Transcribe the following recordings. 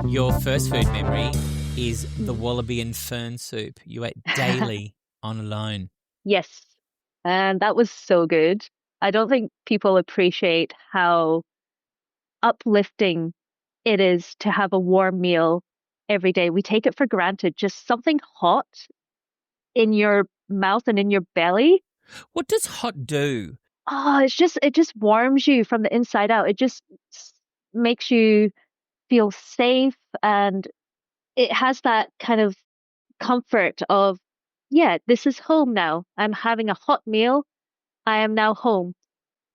Your first food memory is the wallaby and fern soup you ate daily on alone. Yes. And that was so good. I don't think people appreciate how uplifting it is to have a warm meal every day. We take it for granted. Just something hot in your mouth and in your belly. What does hot do? Oh, it just warms you from the inside out. It just makes you feel safe, and it has that kind of comfort of, yeah, this is home now. I'm having a hot meal. I am now home.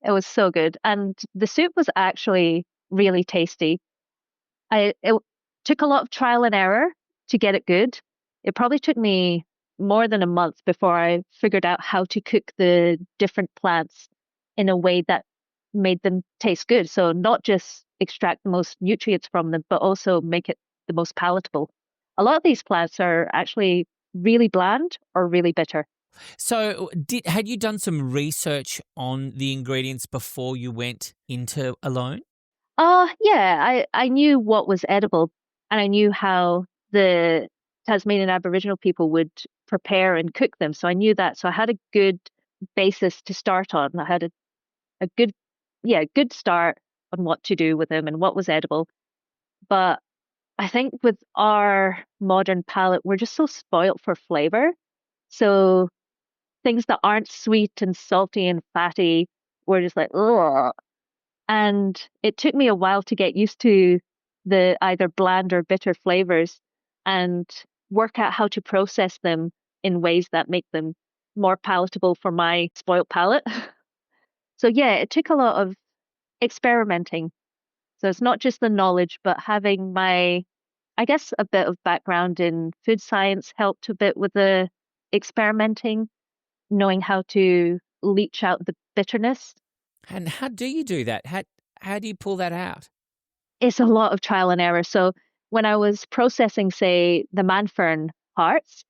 It was so good. And the soup was actually really tasty. It took a lot of trial and error to get it good. It probably took me more than a month before I figured out how to cook the different plants in a way that made them taste good. So not just extract the most nutrients from them, but also make it the most palatable. A lot of these plants are actually really bland or really bitter. So, had you done some research on the ingredients before you went into alone? Yeah, I knew what was edible, and I knew how the Tasmanian Aboriginal people would prepare and cook them. So I knew that. So I had a good basis to start on. I had a good, yeah, good start on what to do with them and what was edible. But I think with our modern palate, we're just so spoilt for flavor. So things that aren't sweet and salty and fatty, we're just like, oh. And it took me a while to get used to the either bland or bitter flavors and work out how to process them in ways that make them more palatable for my spoiled palate. So yeah, it took a lot of experimenting. So it's not just the knowledge, but having my, I guess, a bit of background in food science helped a bit with the experimenting, knowing how to leach out the bitterness. And how do you do that? How do you pull that out? It's a lot of trial and error. So when I was processing, say, the manfern hearts,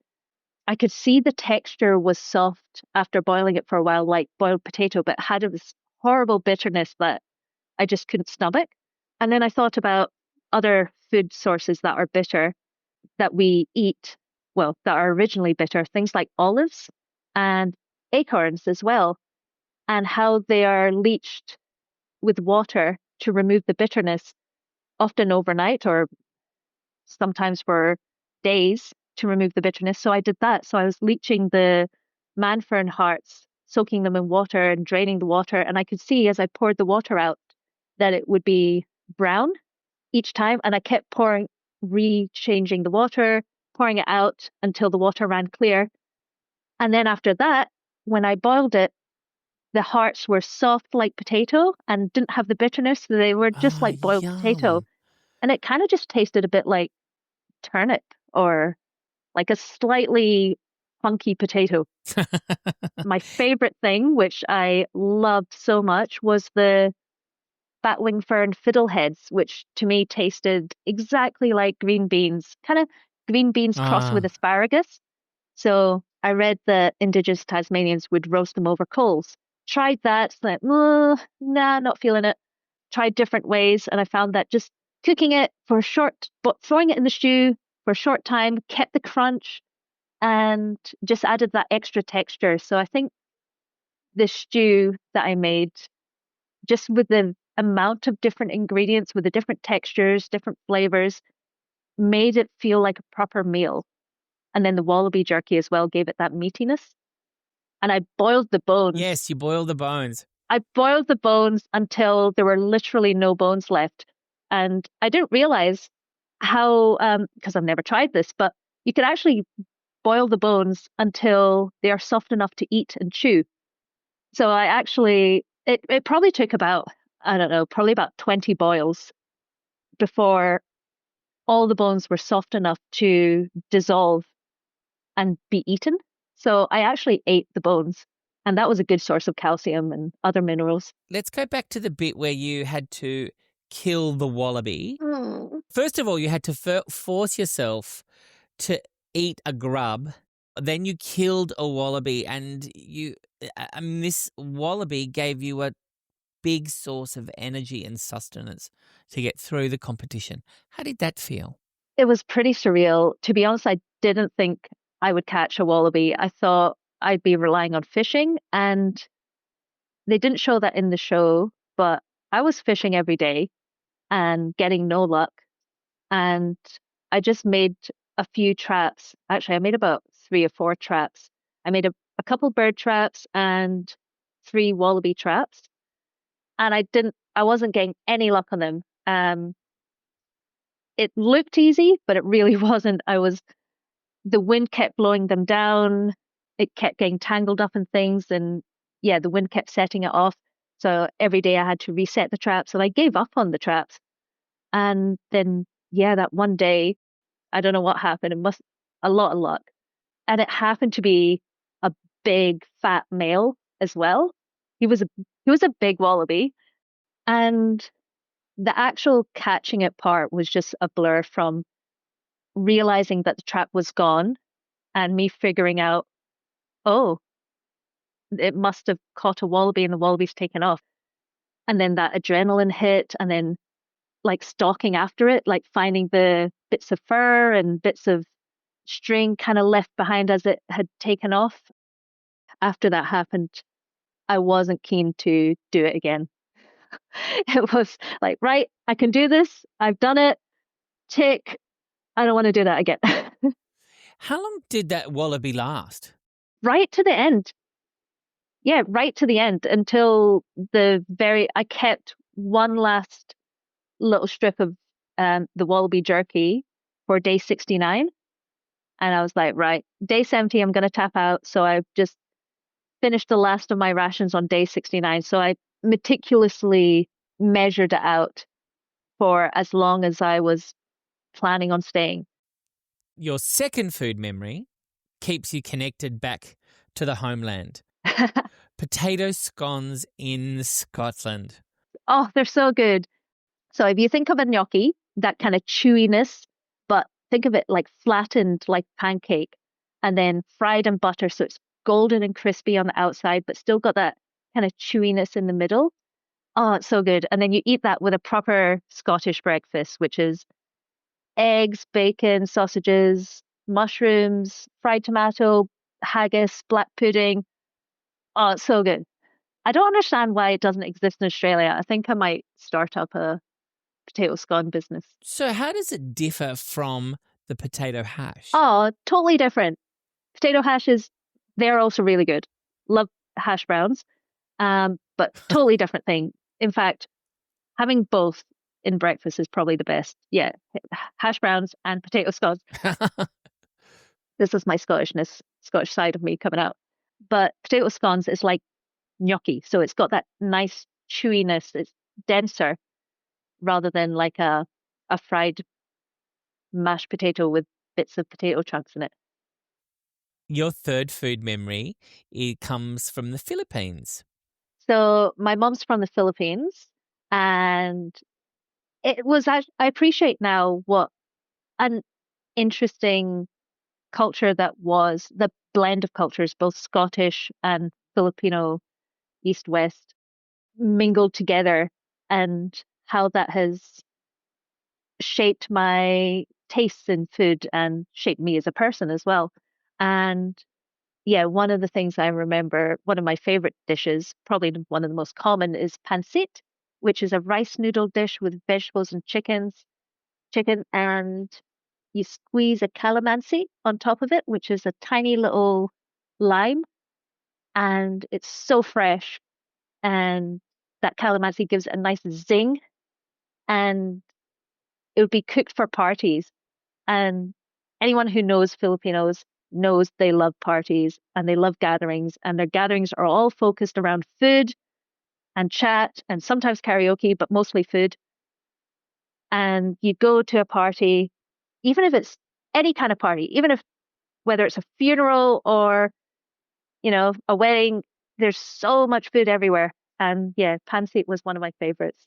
I could see the texture was soft after boiling it for a while, like boiled potato, but had this horrible bitterness that I just couldn't stomach. And then I thought about other food sources that are bitter that we eat, well, that are originally bitter, things like olives and acorns as well, and how they are leached with water to remove the bitterness, often overnight or sometimes for days to remove the bitterness. So I did that. So I was leaching the manfern hearts, soaking them in water and draining the water. And I could see as I poured the water out that it would be brown each time. And I kept pouring, re-changing the water, pouring it out until the water ran clear. And then after that, when I boiled it, the hearts were soft like potato and didn't have the bitterness. They were just Oh, like boiled potato. yum. And it kind of just tasted a bit like turnip or like a slightly funky potato. My favorite thing, which I loved so much, was the batwing fern fiddleheads, which to me tasted exactly like green beans, kind of green beans crossed with Ah, asparagus. So I read that indigenous Tasmanians would roast them over coals. Tried that, like, nah, not feeling it. Tried different ways, and I found that just cooking it for a short, but throwing it in the stew for a short time kept the crunch and just added that extra texture. So I think the stew that I made, just with the amount of different ingredients, with the different textures, different flavors, made it feel like a proper meal. And then the wallaby jerky as well gave it that meatiness. And I boiled the bones. yes, you boil the bones. I boiled the bones until there were literally no bones left. And I didn't realize how, because I've never tried this, but you could actually boil the bones until they are soft enough to eat and chew. So I actually, it probably took about, I don't know, probably about 20 boils before all the bones were soft enough to dissolve and be eaten. So I actually ate the bones, and that was a good source of calcium and other minerals. Let's go back to the bit where you had to kill the wallaby. Mm. First of all, you had to force yourself to eat a grub. Then you killed a wallaby, and this wallaby gave you a big source of energy and sustenance to get through the competition. How did that feel? It was pretty surreal. To be honest, I didn't think I would catch a wallaby. I thought I'd be relying on fishing, and they didn't show that in the show, but I was fishing every day and getting no luck. And I just made a few traps. Actually, I made about 3 or 4 traps. I made a couple bird traps and 3 wallaby traps. And I wasn't getting any luck on them. It looked easy, but it really wasn't. The wind kept blowing them down. It kept getting tangled up in things. And yeah, the wind kept setting it off. So every day I had to reset the traps and I gave up on the traps. And then, yeah, that one day, I don't know what happened. It must a lot of luck. And it happened to be a big fat male as well. He was a big wallaby. And the actual catching it part was just a blur from realizing that the trap was gone and me figuring out, oh, it must have caught a wallaby and the wallaby's taken off. And then that adrenaline hit, and then like stalking after it, like finding the bits of fur and bits of string kind of left behind as it had taken off. After that happened, I wasn't keen to do it again. It was like, right, I can do this. I've done it. Tick. I don't want to do that again. How long did that wallaby last? Right to the end. Yeah, right to the end until I kept one last little strip of the wallaby jerky for day 69. And I was like, right, day 70, I'm going to tap out. So I just finished the last of my rations on day 69. So I meticulously measured it out for as long as I was planning on staying. Your second food memory keeps you connected back to the homeland. Potato scones in Scotland. Oh, they're so good. So if you think of a gnocchi, that kind of chewiness, but think of it like flattened like pancake and then fried in butter. So it's golden and crispy on the outside, but still got that kind of chewiness in the middle. Oh, it's so good. And then you eat that with a proper Scottish breakfast, which is eggs, bacon, sausages, mushrooms, fried tomato, haggis, black pudding. Oh, it's so good. I don't understand why it doesn't exist in Australia. I think I might start up a potato scone business. So how does it differ from the potato hash? Oh, totally different. Potato hashes, they're also really good. Love hash browns, but totally different thing. In fact, having both in breakfast is probably the best. Yeah, hash browns and potato scones. This is my Scottish side of me coming out. But potato scones is like gnocchi, so it's got that nice chewiness. It's denser rather than like a fried mashed potato with bits of potato chunks in it. Your third food memory, it comes from the Philippines. So my mom's from the Philippines, and I appreciate now what an interesting culture that was, the blend of cultures, both Scottish and Filipino, East West, mingled together, and how that has shaped my tastes in food and shaped me as a person as well. And yeah, one of the things I remember, one of my favorite dishes, probably one of the most common, is pancit, which is a rice noodle dish with vegetables and chicken, and you squeeze a calamansi on top of it, which is a tiny little lime, and it's so fresh. And that calamansi gives it a nice zing, and it would be cooked for parties. And anyone who knows Filipinos knows they love parties and they love gatherings, and their gatherings are all focused around food and chat and sometimes karaoke, but mostly food. And you go to a party, even if it's any kind of party, even if whether it's a funeral or, a wedding, there's so much food everywhere. And yeah, pancit was one of my favorites.